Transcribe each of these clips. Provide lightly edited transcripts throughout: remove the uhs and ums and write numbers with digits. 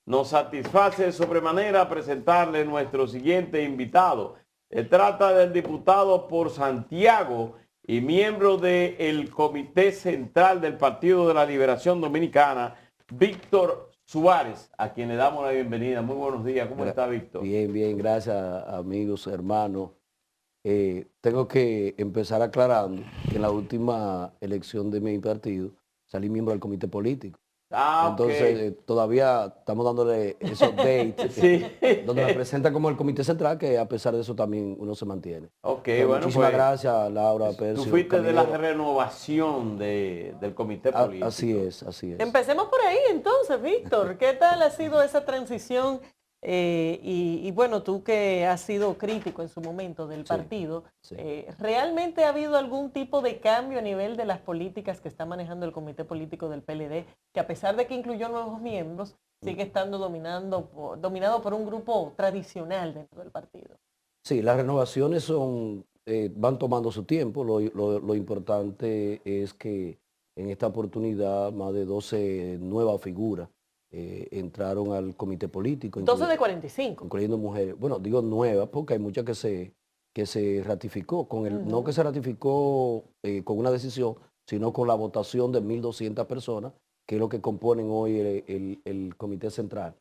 Nos satisface de sobremanera presentarle nuestro siguiente invitado. Se trata del diputado por Santiago y miembro del Comité Central del Partido de la Liberación Dominicana, Víctor Suárez, a quien le damos la bienvenida. Muy buenos días. ¿Cómo está, Víctor? Bien, bien, gracias amigos, hermanos. Tengo que empezar aclarando que en la última elección de mi partido salí miembro del comité político. Ok. Entonces, todavía estamos dándole esos dates, Sí. donde me presentan como el comité central, que a pesar de eso también uno se mantiene. Ok, Pero bueno, muchísimas pues gracias, Laura, tú Percio, fuiste de la Caminero. renovación del comité Así político. es, así es. Empecemos por ahí entonces, Víctor. ¿Qué tal ha sido esa transición? Y bueno, tú que has sido crítico en su momento del Sí, partido, sí. ¿realmente ha habido algún tipo de cambio a nivel de las políticas que está manejando el comité político del PLD, que a pesar de que incluyó nuevos miembros, sigue estando dominado por un grupo tradicional dentro del partido? Sí, las renovaciones van tomando su tiempo. Lo importante es que en esta oportunidad más de 12 nuevas figuras entraron al comité político, 12 de 45. incluyendo mujeres. Bueno, digo nuevas porque hay muchas que se ratificó, no que se ratificó con una decisión, sino con la votación de 1.200 personas, que es lo que componen hoy el comité central.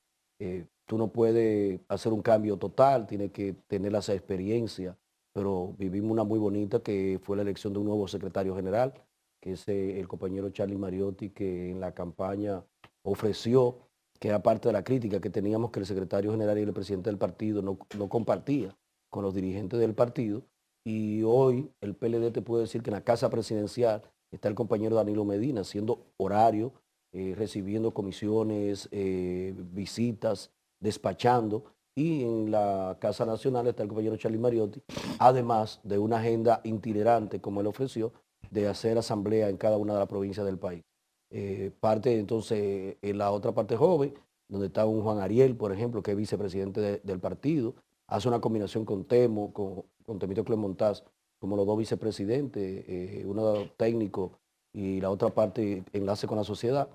Tú no puedes hacer un cambio total, tienes que tener esa experiencia, pero vivimos una muy bonita que fue la elección de un nuevo secretario general, que es el compañero Charlie Mariotti, que en la campaña ofreció, que era parte de la crítica que teníamos, que el secretario general y el presidente del partido no compartía con los dirigentes del partido, y hoy el PLD te puede decir que en la casa presidencial está el compañero Danilo Medina haciendo horario, recibiendo comisiones, visitas, despachando, y en la Casa Nacional está el compañero Charlie Mariotti, además de una agenda itinerante, como él ofreció, de hacer asamblea en cada una de las provincias del país. Parte entonces en la otra parte joven, donde está un Juan Ariel, por ejemplo, que es vicepresidente del partido, hace una combinación con Temo, con Temístocles Montaz, como los dos vicepresidentes, uno técnico y la otra parte enlace con la sociedad,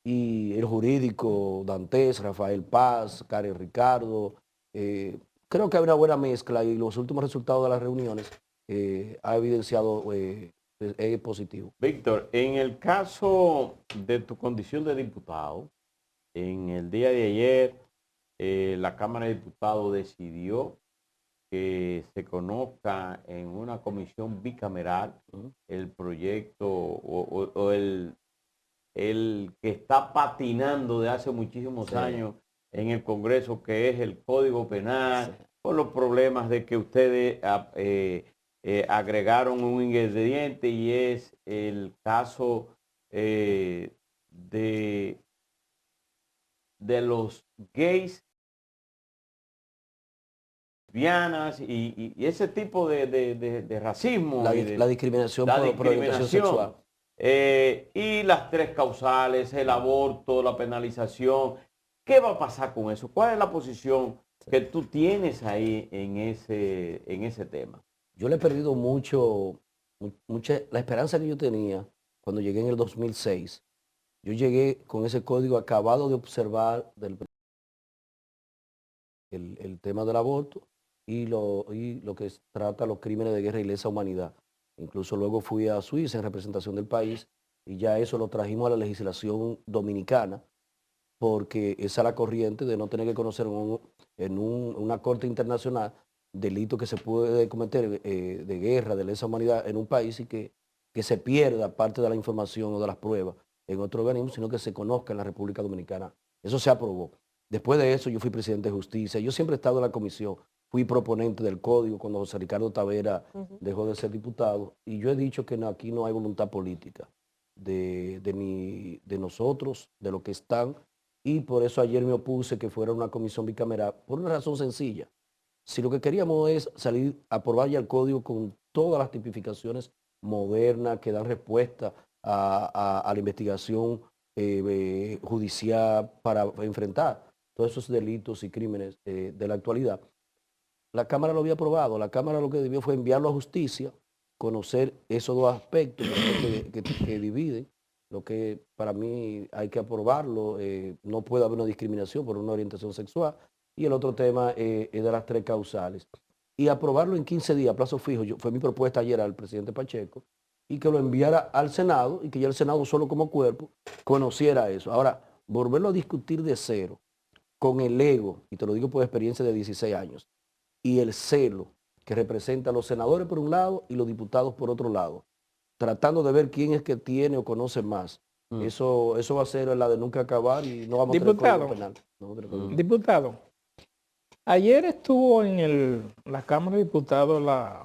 y el jurídico, Dantes, Rafael Paz, Karen Ricardo. Creo que hay una buena mezcla y los últimos resultados de las reuniones ha evidenciado es positivo. Víctor, en el caso de tu condición de diputado, en el día de ayer la Cámara de Diputados decidió que se conozca en una comisión bicameral el proyecto o el que está patinando de hace muchísimos Sí, años en el Congreso, que es el Código sí. Penal, por los problemas de que ustedes agregaron un ingrediente y es el caso de, de los gays, lesbianas y ese tipo de racismo y La de discriminación la por orientación discriminación. sexual. Y las tres causales, el aborto, la penalización. ¿Qué va a pasar con eso? ¿Cuál es la posición que tú tienes ahí en ese tema? Yo le he perdido la esperanza que yo tenía cuando llegué en el 2006. Yo llegué con ese código acabado de observar el tema del aborto y lo que trata los crímenes de guerra y lesa humanidad. Incluso luego fui a Suiza en representación del país y ya eso lo trajimos a la legislación dominicana, porque esa es la corriente de no tener que conocer una corte internacional delito que se puede cometer de guerra, de lesa humanidad en un país y que se pierda parte de la información o de las pruebas en otro organismo, sino que se conozca en la República Dominicana. Eso se aprobó. Después de eso yo fui presidente de justicia, yo siempre he estado en la comisión, fui proponente del código cuando José Ricardo Tavera dejó de ser diputado, y yo he dicho que aquí no hay voluntad política de nosotros, de los que están, y por eso ayer me opuse que fuera una comisión bicameral, por una razón sencilla. Si lo que queríamos es salir a aprobar ya el código con todas las tipificaciones modernas que dan respuesta a la investigación judicial para enfrentar todos esos delitos y crímenes de la actualidad, la Cámara lo había aprobado. La Cámara lo que debió fue enviarlo a justicia, conocer esos dos aspectos que dividen, Lo que para mí hay que aprobarlo, no puede haber una discriminación por una orientación sexual. Y el otro tema es de las 3 causales. Y aprobarlo en 15 días, a plazo fijo, fue mi propuesta ayer al presidente Pacheco, y que lo enviara al Senado y que ya el Senado solo como cuerpo conociera eso. Ahora, volverlo a discutir de cero, con el ego, y te lo digo por experiencia de 16 años, y el celo que representa a los senadores por un lado y los diputados por otro lado, tratando de ver quién es que tiene o conoce más. Eso va a ser la de nunca acabar y no vamos a tener código penal. No vamos a tener código penal. Diputado, ayer estuvo en la Cámara de Diputados la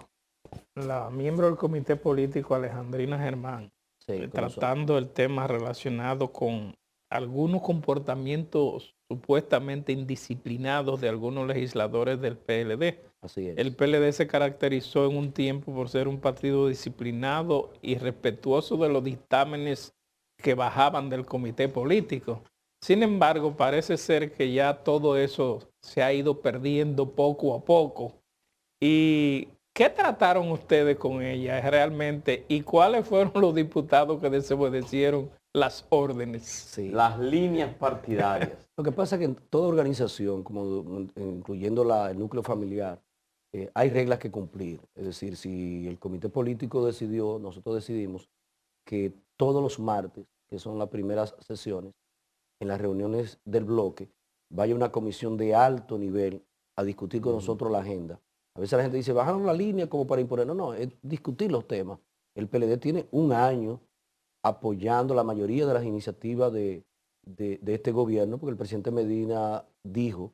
miembro del Comité Político Alejandrina Germán, Sí, tratando el tema relacionado con algunos comportamientos supuestamente indisciplinados de algunos legisladores del PLD. así es. El PLD se caracterizó en un tiempo por ser un partido disciplinado y respetuoso de los dictámenes que bajaban del comité político. Sin embargo, parece ser que ya todo eso se ha ido perdiendo poco a poco. ¿Y qué trataron ustedes con ella realmente? ¿Y cuáles fueron los diputados que desobedecieron las órdenes? Sí. Las líneas partidarias. Lo que pasa es que en toda organización, como incluyendo el núcleo familiar, hay reglas que cumplir. Es decir, si el comité político decidió, nosotros decidimos que todos los martes, que son las primeras sesiones, en las reuniones del bloque, vaya una comisión de alto nivel a discutir con nosotros la agenda. A veces la gente dice, bajaron la línea como para imponer. No, no, es discutir los temas. El PLD tiene un año apoyando la mayoría de las iniciativas de este gobierno, porque el presidente Medina dijo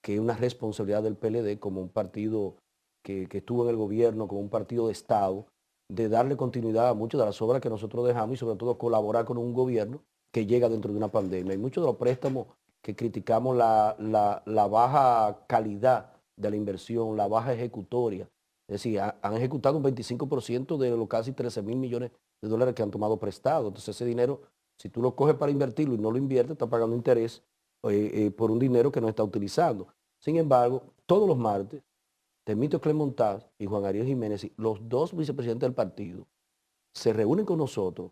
que es una responsabilidad del PLD como un partido que estuvo en el gobierno, como un partido de Estado, de darle continuidad a muchas de las obras que nosotros dejamos y sobre todo colaborar con un gobierno que llega dentro de una pandemia. Y muchos de los préstamos que criticamos la baja calidad de la inversión, la baja ejecutoria. Es decir, han ejecutado un 25% de los casi 13.000 millones de dólares que han tomado prestado. Entonces ese dinero, si tú lo coges para invertirlo y no lo inviertes, está pagando interés por un dinero que no está utilizando. Sin embargo, todos los martes, Temito Clemontaz y Juan Ariel Jiménez, los 2 vicepresidentes del partido, se reúnen con nosotros,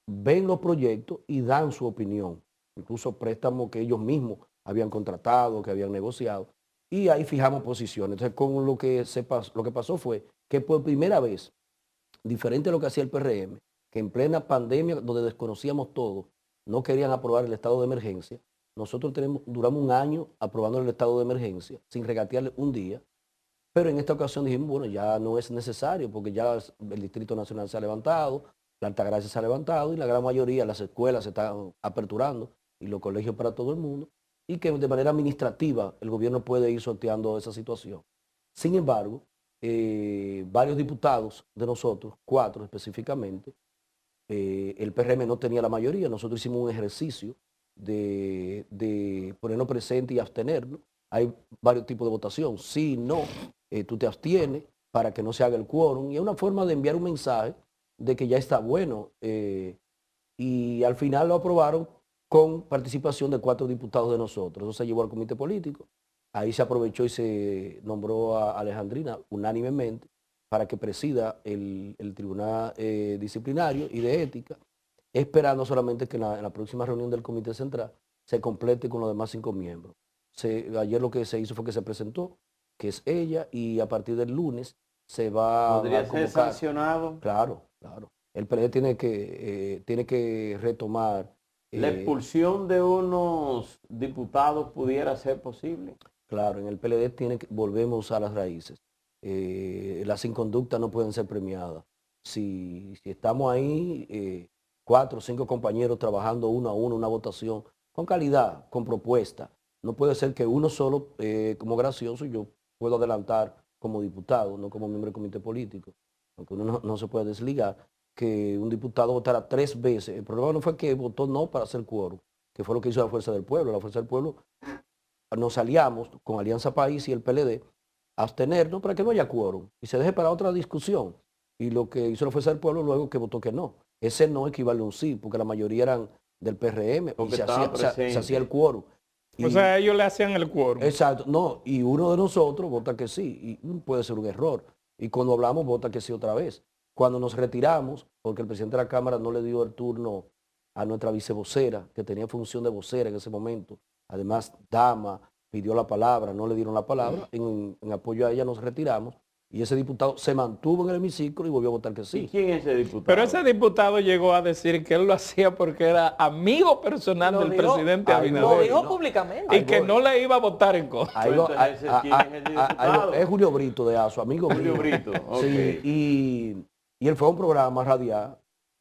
ven los proyectos y dan su opinión. Incluso préstamos que ellos mismos habían contratado, que habían negociado. Y ahí fijamos posiciones. Entonces, con lo que pasó fue que por primera vez, diferente a lo que hacía el PRM, que en plena pandemia, donde desconocíamos todo, no querían aprobar el estado de emergencia, nosotros duramos un año aprobando el estado de emergencia, sin regatearle un día, pero en esta ocasión dijimos, bueno, ya no es necesario, porque ya el Distrito Nacional se ha levantado, la Altagracia se ha levantado y la gran mayoría, las escuelas se están aperturando y los colegios para todo el mundo, y que de manera administrativa el gobierno puede ir sorteando esa situación. Sin embargo, varios diputados de nosotros, 4 específicamente, el PRM no tenía la mayoría, nosotros hicimos un ejercicio de ponernos presentes y abstenernos. Hay varios tipos de votación, sí, no, tú te abstienes para que no se haga el quórum, y es una forma de enviar un mensaje de que ya está bueno, y al final lo aprobaron con participación de 4 diputados de nosotros. Eso se llevó al comité político, ahí se aprovechó y se nombró a Alejandrina unánimemente para que presida el tribunal disciplinario y de ética, esperando solamente que en la próxima reunión del comité central se complete con los demás 5 miembros. Ayer lo que se hizo fue que se presentó, que es ella, y a partir del lunes se va ¿Podría a ser convocar. sancionado? Claro, claro. El PLD tiene que retomar. ¿La expulsión de unos diputados pudiera ser posible? Claro, en el PLD volvemos a las raíces. Las inconductas no pueden ser premiadas. Si estamos ahí, 4 o 5 compañeros trabajando uno a uno, una votación, con calidad, con propuesta, no puede ser que uno solo, como gracioso, yo puedo adelantar como diputado, no como miembro del comité político, aunque uno no se puede desligar, que un diputado votara 3 veces. El problema no fue que votó no para hacer quórum, que fue lo que hizo la Fuerza del Pueblo. La Fuerza del Pueblo nos aliamos con Alianza País y el PLD a abstenernos para que no haya quórum y se deje para otra discusión. Y lo que hizo la Fuerza del Pueblo luego que votó que no. Ese no equivale a un sí, porque la mayoría eran del PRM y se hacía el quórum. O sea, ellos le hacían el quórum. Exacto, no, y uno de nosotros vota que sí, y puede ser un error. Y cuando hablamos, vota que sí otra vez. Cuando nos retiramos, porque el presidente de la Cámara no le dio el turno a nuestra vicevocera, que tenía función de vocera en ese momento. Además, dama, pidió la palabra, no le dieron la palabra. En apoyo a ella nos retiramos y ese diputado se mantuvo en el hemiciclo y volvió a votar que ¿Y sí. quién es ese diputado? Pero ese diputado llegó a decir que él lo hacía porque era amigo personal Lo del dijo- presidente ahí Lo Abinader dijo no. públicamente. y que no le iba a votar en contra. Ahí lo- Entonces, ¿quién es ese diputado? es Julio Brito de ASO, amigo Julio mío. Brito, ok. Sí, y él fue a un programa radial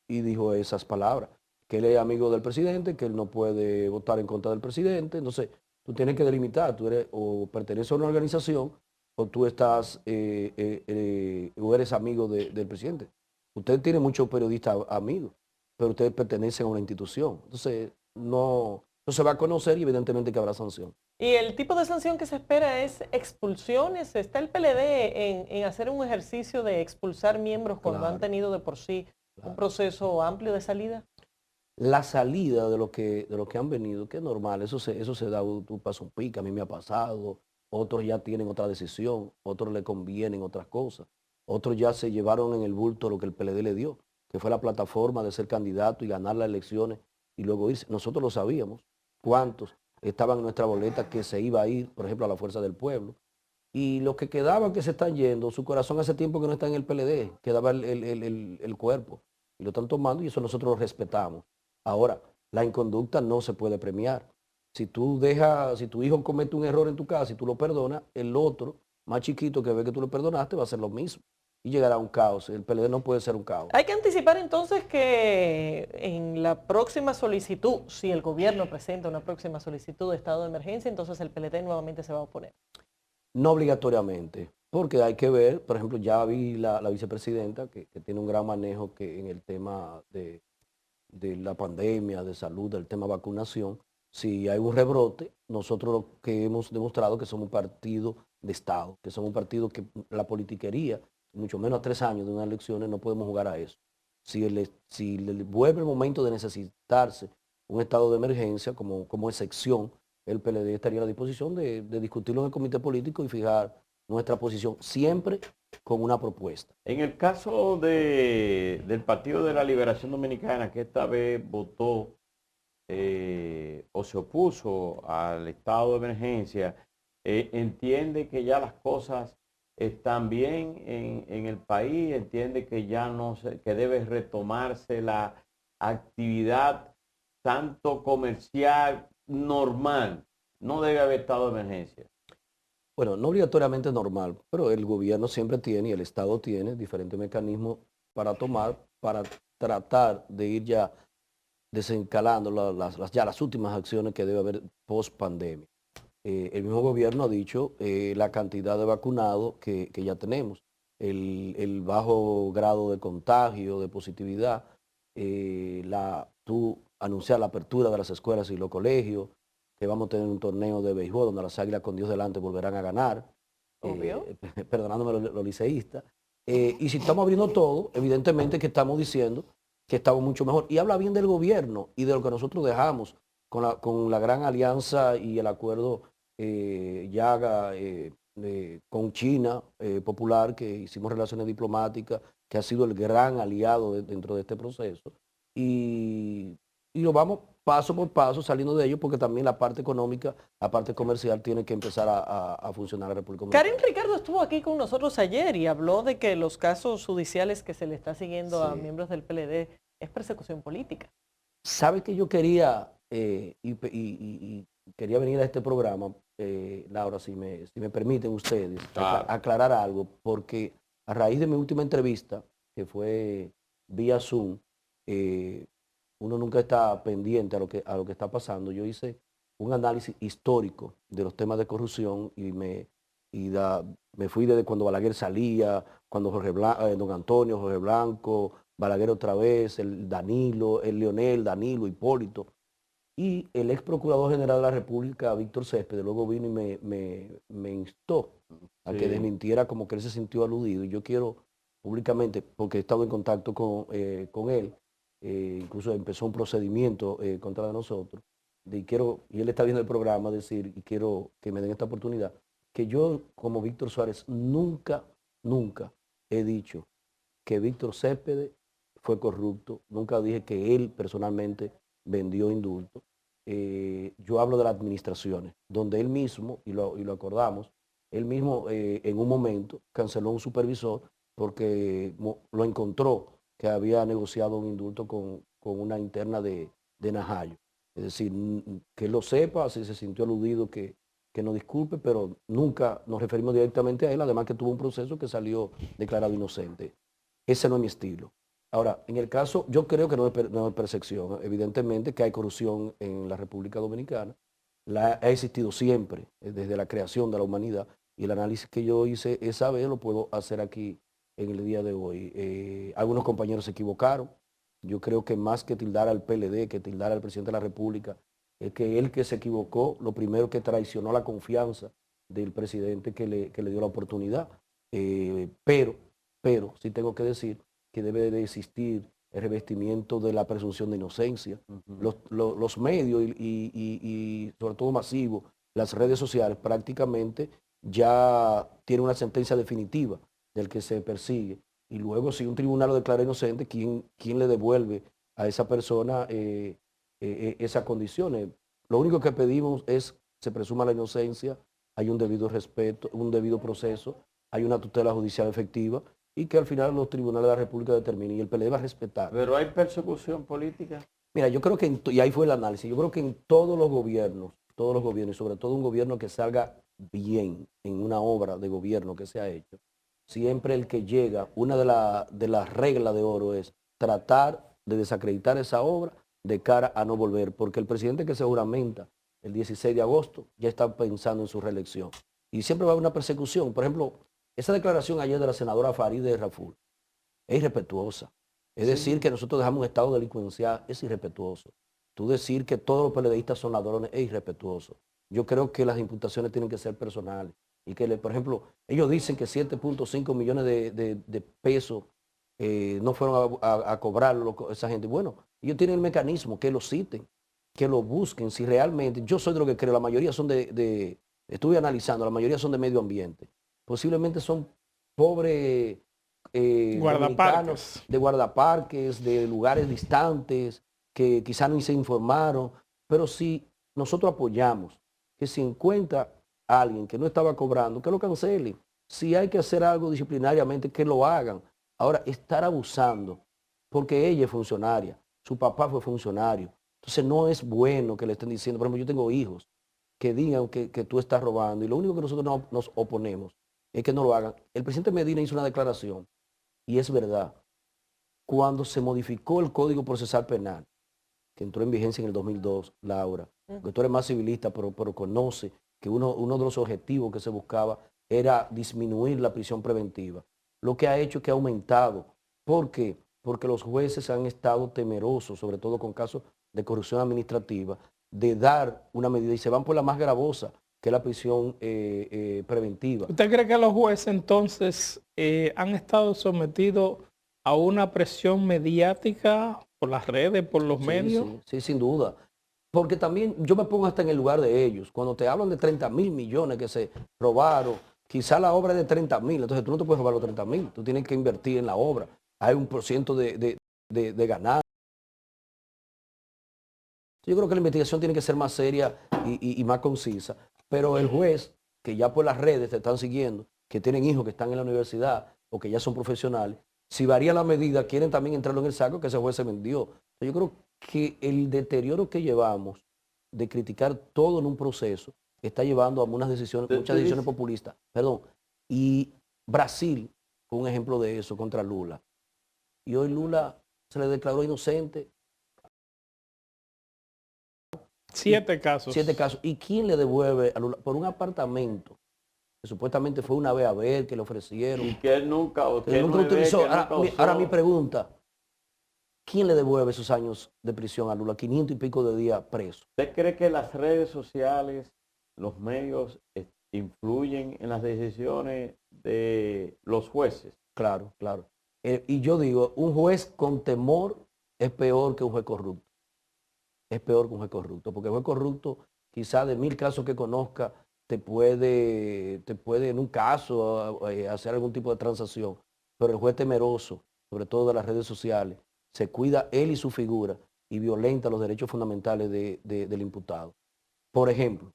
y dijo esas palabras, que él es amigo del presidente, que él no puede votar en contra del presidente. Entonces, tú tienes que delimitar, tú eres o perteneces a una organización o tú estás o eres amigo del presidente. Usted tiene muchos periodistas amigos, pero ustedes pertenecen a una institución. Entonces, no se va a conocer y evidentemente que habrá sanción. Y el tipo de sanción que se espera es expulsiones. ¿Está el PLD en hacer un ejercicio de expulsar miembros cuando Claro. han tenido de por sí Claro. un proceso amplio de salida? La salida de lo que han venido, que es normal, eso se da, tú pasas un pique, a mí me ha pasado, otros ya tienen otra decisión, otros le convienen otras cosas, otros ya se llevaron en el bulto lo que el PLD le dio, que fue la plataforma de ser candidato y ganar las elecciones y luego irse. Nosotros lo sabíamos, cuántos estaban en nuestra boleta que se iba a ir, por ejemplo, a la Fuerza del Pueblo. Y los que quedaban que se están yendo, su corazón hace tiempo que no está en el PLD, quedaba el cuerpo. Y lo están tomando y eso nosotros lo respetamos. Ahora, la inconducta no se puede premiar. Si si tu hijo comete un error en tu casa y tú lo perdonas, el otro, más chiquito que ve que tú lo perdonaste, va a hacer lo mismo. Y llegará a un caos. El PLD no puede ser un caos. Hay que anticipar entonces que en la próxima solicitud, si el gobierno presenta una próxima solicitud de estado de emergencia, entonces el PLD nuevamente se va a oponer. No obligatoriamente, porque hay que ver, por ejemplo, ya vi la vicepresidenta que tiene un gran manejo en el tema de la pandemia, de salud, del tema vacunación. Si hay un rebrote, nosotros lo que hemos demostrado que somos un partido de Estado, que somos un partido que la politiquería, mucho menos a 3 años de unas elecciones, no podemos jugar a eso. Si le vuelve el momento de necesitarse un estado de emergencia como excepción, el PLD estaría a la disposición de discutirlo en el comité político y fijar nuestra posición, siempre con una propuesta. En el caso del Partido de la Liberación Dominicana, que esta vez votó o se opuso al estado de emergencia, entiende que ya las cosas están bien en el país, entiende que ya que debe retomarse la actividad tanto comercial normal, no debe haber estado de emergencia. Bueno, no obligatoriamente normal, pero el gobierno siempre tiene y el Estado tiene diferentes mecanismos para tomar, para tratar de ir ya desencalando las últimas acciones que debe haber post pandemia. El mismo gobierno ha dicho la cantidad de vacunados que ya tenemos, el bajo grado de contagio, de positividad, tú anunciar la apertura de las escuelas y los colegios, que vamos a tener un torneo de béisbol donde las Águilas con Dios delante volverán a ganar, Obvio. perdonándome los liceístas. Y si estamos abriendo todo, evidentemente que estamos diciendo que estamos mucho mejor. Y habla bien del gobierno y de lo que nosotros dejamos con la gran alianza y el acuerdo con China popular, que hicimos relaciones diplomáticas, que ha sido el gran aliado dentro de este proceso. Y lo vamos paso por paso saliendo de ello, porque también la parte económica, la parte comercial tiene que empezar a funcionar en la República Dominicana. Karin Ricardo estuvo aquí con nosotros ayer y habló de que los casos judiciales que se le está siguiendo a Sí. miembros del PLD es persecución política. ¿Sabe que yo quería y quería venir a este programa, Laura, si me permiten ustedes, Claro. aclarar algo? Porque a raíz de mi última entrevista, que fue vía Zoom, uno nunca está pendiente a lo que está pasando. Yo hice un análisis histórico de los temas de corrupción y me fui desde cuando Balaguer salía, cuando don Antonio, Jorge Blanco, Balaguer otra vez, el Danilo, el Leonel, Danilo, Hipólito. Y el ex procurador general de la República, Víctor Céspedes, luego vino y me instó a que Sí. desmintiera como que él se sintió aludido. Y yo quiero públicamente, porque he estado en contacto con él, incluso empezó un procedimiento contra nosotros, y él está viendo el programa, decir, y quiero que me den esta oportunidad, que yo como Víctor Suárez nunca he dicho que Víctor Céspedes fue corrupto, nunca dije que él personalmente vendió indultos. Yo hablo de las administraciones, donde él mismo, y lo acordamos, él mismo en un momento canceló un supervisor porque lo encontró que había negociado un indulto con una interna de Najayo. Es decir, que él lo sepa, si se sintió aludido, que nos disculpe, pero nunca nos referimos directamente a él, además que tuvo un proceso que salió declarado inocente. Ese no es mi estilo. Ahora, en el caso, yo creo que no es percepción, evidentemente que hay corrupción en la República Dominicana, ha existido siempre, desde la creación de la humanidad, y el análisis que yo hice esa vez lo puedo hacer aquí en el día de hoy. Algunos compañeros se equivocaron, yo creo que más que tildar al PLD, que tildar al presidente de la República, es que él que se equivocó, lo primero que traicionó la confianza del presidente que le dio la oportunidad. Pero sí tengo que decir que debe de existir el revestimiento de la presunción de inocencia. Los medios y sobre todo masivos, las redes sociales prácticamente ya tienen una sentencia definitiva del que se persigue. Y luego si un tribunal lo declara inocente, ¿quién le devuelve a esa persona esas condiciones? Lo único que pedimos es que se presuma la inocencia, hay un debido respeto, un debido proceso, hay una tutela judicial efectiva y que al final los tribunales de la República determinen y el PLD va a respetar. ¿Pero hay persecución política? Mira, yo creo que, y ahí fue el análisis, yo creo que en todos los gobiernos, y sobre todo un gobierno que salga bien en una obra de gobierno que se ha hecho, siempre el que llega, una de las reglas de oro es tratar de desacreditar esa obra de cara a no volver, porque el presidente que se juramenta el 16 de agosto ya está pensando en su reelección. Y siempre va a haber una persecución. Por ejemplo, esa declaración ayer de la senadora Farideh Raful es irrespetuosa. Es decir, que nosotros dejamos un estado delincuencial, es irrespetuoso. Tú decir que todos los PLDistas son ladrones es irrespetuoso. Yo creo que las imputaciones tienen que ser personales. Y que, por ejemplo, ellos dicen que 7.5 millones de pesos no fueron a cobrarlo esa gente. Bueno, ellos tienen el mecanismo, que lo citen, que lo busquen, si realmente, yo soy de lo que creo, la mayoría son estuve analizando, la mayoría son de medio ambiente. Posiblemente son pobres Guardaparques. de guardaparques, de lugares distantes, que quizás ni se informaron, pero si nosotros apoyamos que si encuentra a alguien que no estaba cobrando, que lo cancelen. Si hay que hacer algo disciplinariamente, que lo hagan. Ahora, estar abusando, porque ella es funcionaria, su papá fue funcionario, entonces no es bueno que le estén diciendo, por ejemplo, yo tengo hijos, que digan que tú estás robando, y lo único que nosotros nos oponemos es que no lo hagan. El presidente Medina hizo una declaración, y es verdad, cuando se modificó el Código Procesal Penal, que entró en vigencia en el 2002, Laura, porque tú eres más civilista, pero conoce que uno de los objetivos que se buscaba era disminuir la prisión preventiva. Lo que ha hecho es que ha aumentado. ¿Por qué? Porque los jueces han estado temerosos, sobre todo con casos de corrupción administrativa, de dar una medida y se van por la más gravosa, que es la prisión preventiva. ¿Usted cree que los jueces entonces han estado sometidos a una presión mediática por las redes, por los medios? Sí, sin duda. Porque también yo me pongo hasta en el lugar de ellos. Cuando te hablan de 30.000 millones que se robaron, quizá la obra es de 30.000, entonces tú no te puedes robar los 30.000, tú tienes que invertir en la obra. Hay un % de ganancia. Yo creo que la investigación tiene que ser más seria y más concisa. Pero el juez, que ya por las redes te están siguiendo, que tienen hijos que están en la universidad o que ya son profesionales, si varía la medida, quieren también entrarlo en el saco que ese juez se vendió. Yo creo que el deterioro que llevamos de criticar todo en un proceso está llevando a muchas decisiones populistas. Perdón. Y Brasil fue un ejemplo de eso contra Lula. Y hoy Lula se le declaró inocente. 7 casos. 7 casos. ¿Y quién le devuelve a Lula? Por un apartamento que supuestamente fue una vez a ver, que le ofrecieron. Y que él nunca utilizó. Ahora mi pregunta, ¿quién le devuelve esos años de prisión a Lula? 500 y pico de días preso. ¿Usted cree que las redes sociales, los medios, influyen en las decisiones de los jueces? Claro, claro. Y yo digo, un juez con temor es peor que un juez corrupto. Es peor que un juez corrupto, porque el juez corrupto, quizá de 1000 casos que conozca, te puede en un caso hacer algún tipo de transacción, pero el juez temeroso, sobre todo de las redes sociales, se cuida él y su figura y violenta los derechos fundamentales del imputado. Por ejemplo,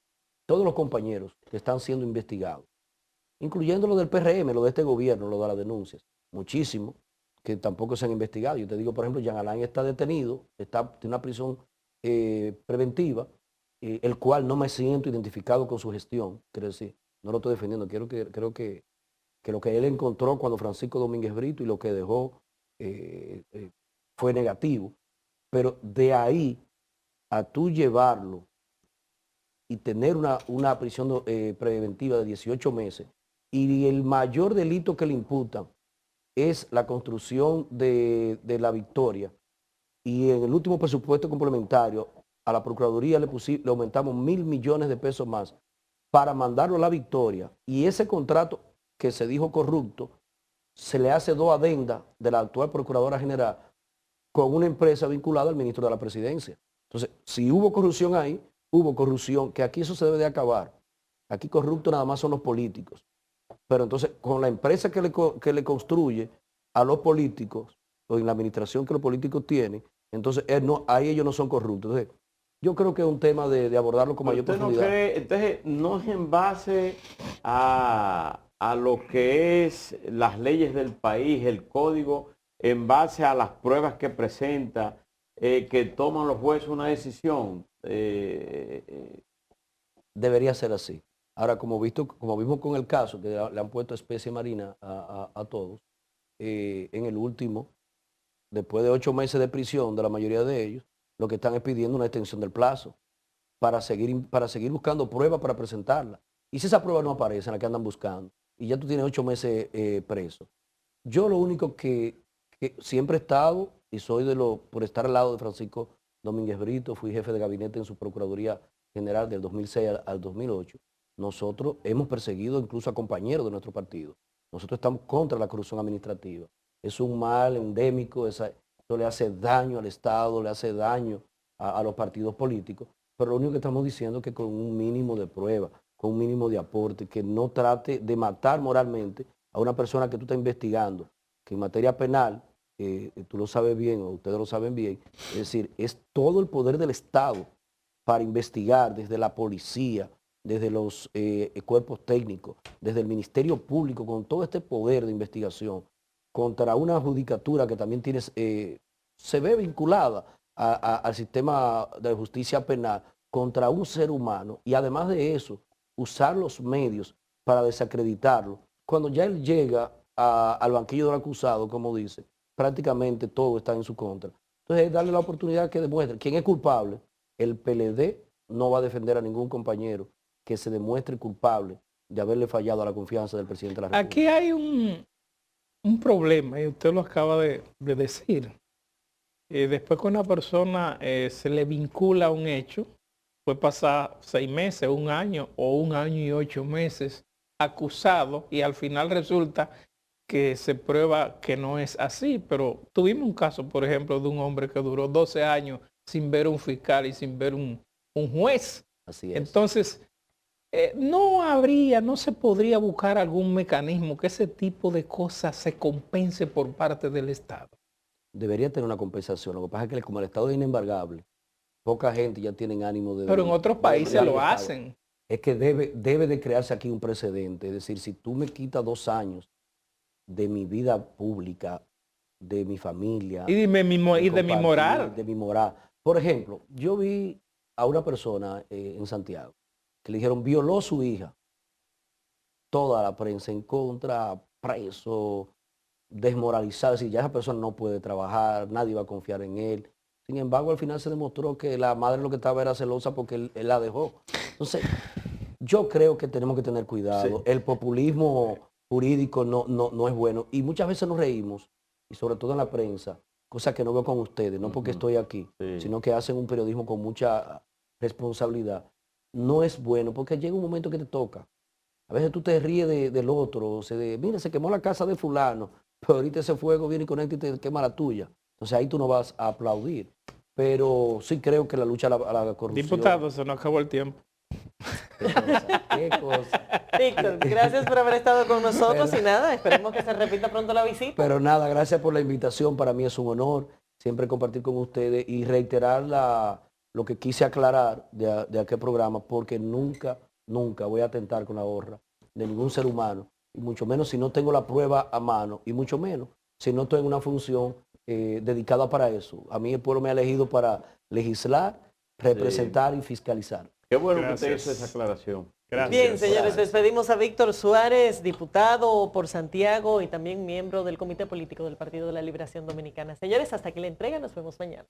todos los compañeros que están siendo investigados, incluyendo los del PRM, los de este gobierno, los de las denuncias, muchísimos que tampoco se han investigado. Yo te digo, por ejemplo, Jean Alain está detenido, tiene una prisión preventiva, el cual no me siento identificado con su gestión, quiero decir, no lo estoy defendiendo, creo que lo que él encontró cuando Francisco Domínguez Brito y lo que dejó fue negativo, pero de ahí a tú llevarlo y tener una prisión preventiva de 18 meses y el mayor delito que le imputan es la construcción de la Victoria, y en el último presupuesto complementario a la Procuraduría le aumentamos 1.000 millones de pesos más para mandarlo a la Victoria, y ese contrato que se dijo corrupto se le hace 2 adendas de la actual Procuradora General con una empresa vinculada al ministro de la Presidencia. Entonces, si hubo corrupción ahí, hubo corrupción, que aquí eso se debe de acabar. Aquí corruptos nada más son los políticos. Pero entonces, con la empresa que le construye a los políticos, o en la administración que los políticos tienen, entonces ahí ellos no son corruptos. Entonces, yo creo que es un tema de abordarlo con mayor profundidad. Entonces, no es en base a lo que es las leyes del país, el código, en base a las pruebas que presenta, que toman los jueces una decisión. Debería ser así. Ahora, como vimos con el caso, que le han puesto especie marina a todos, en el último, después de 8 meses de prisión de la mayoría de ellos, lo que están es pidiendo una extensión del plazo para seguir buscando pruebas para presentarla. Y si esa prueba no aparece, la que andan buscando, y ya tú tienes 8 meses preso. Yo lo único que siempre he estado, y soy por estar al lado de Francisco Domínguez Brito, fui jefe de gabinete en su Procuraduría General del 2006 al 2008, nosotros hemos perseguido incluso a compañeros de nuestro partido. Nosotros estamos contra la corrupción administrativa. Es un mal endémico, eso le hace daño al Estado, le hace daño a los partidos políticos, pero lo único que estamos diciendo es que con un mínimo de prueba, con un mínimo de aporte, que no trate de matar moralmente a una persona que tú estás investigando, que en materia penal, tú lo sabes bien, o ustedes lo saben bien, es decir, es todo el poder del Estado para investigar desde la policía, desde los cuerpos técnicos, desde el Ministerio Público, con todo este poder de investigación, contra una judicatura que también se ve vinculada al sistema de justicia penal, contra un ser humano, y además de eso, usar los medios para desacreditarlo. Cuando ya él llega al banquillo del acusado, como dice, prácticamente todo está en su contra. Entonces, darle la oportunidad que demuestre quién es culpable. El PLD no va a defender a ningún compañero que se demuestre culpable de haberle fallado a la confianza del presidente de la República. Aquí hay un problema, y usted lo acaba de decir. Después que una persona se le vincula a un hecho, puede pasar 6 meses, 1 año o 1 año y 8 meses acusado, y al final resulta que se prueba que no es así. Pero tuvimos un caso, por ejemplo, de un hombre que duró 12 años sin ver un fiscal y sin ver un juez. Así es. Entonces, no se podría buscar algún mecanismo que ese tipo de cosas se compense por parte del Estado. Debería tener una compensación. Lo que pasa es que como el Estado es inembargable, poca gente ya tiene ánimo de... Pero en otros países lo hacen. Es que debe de crearse aquí un precedente. Es decir, si tú me quitas 2 años de mi vida pública, de mi familia... Y de mi moral. De mi moral. Por ejemplo, yo vi a una persona en Santiago que le dijeron violó a su hija. Toda la prensa en contra, preso, desmoralizado. Es decir, ya esa persona no puede trabajar, nadie va a confiar en él. Sin embargo, al final se demostró que la madre lo que estaba era celosa porque él la dejó. Entonces, yo creo que tenemos que tener cuidado. Sí. El populismo jurídico no es bueno. Y muchas veces nos reímos, y sobre todo en la prensa, cosas que no veo con ustedes, no porque estoy aquí, sino que hacen un periodismo con mucha responsabilidad. No es bueno, porque llega un momento que te toca. A veces tú te ríes del otro, mira, se quemó la casa de fulano, pero ahorita ese fuego viene y conecta y te quema la tuya. Entonces ahí tú no vas a aplaudir. Pero sí creo que la lucha a la corrupción... Diputado, se nos acabó el tiempo. ¿Qué cosa? Víctor, gracias por haber estado con nosotros y nada, esperemos que se repita pronto la visita. Pero nada, gracias por la invitación, para mí es un honor. siempre compartir con ustedes y reiterar lo que quise aclarar de aquel programa, porque nunca voy a atentar con la honra de ningún ser humano, y mucho menos si no tengo la prueba a mano, y mucho menos si no estoy en una función dedicada para eso. A mí el pueblo me ha elegido para legislar, representar y fiscalizar. Qué bueno que Gracias. usted hizo esa aclaración. Gracias. Bien, señores, despedimos a Víctor Suárez, diputado por Santiago y también miembro del Comité Político del Partido de la Liberación Dominicana. Señores, hasta aquí la entrega, nos vemos mañana.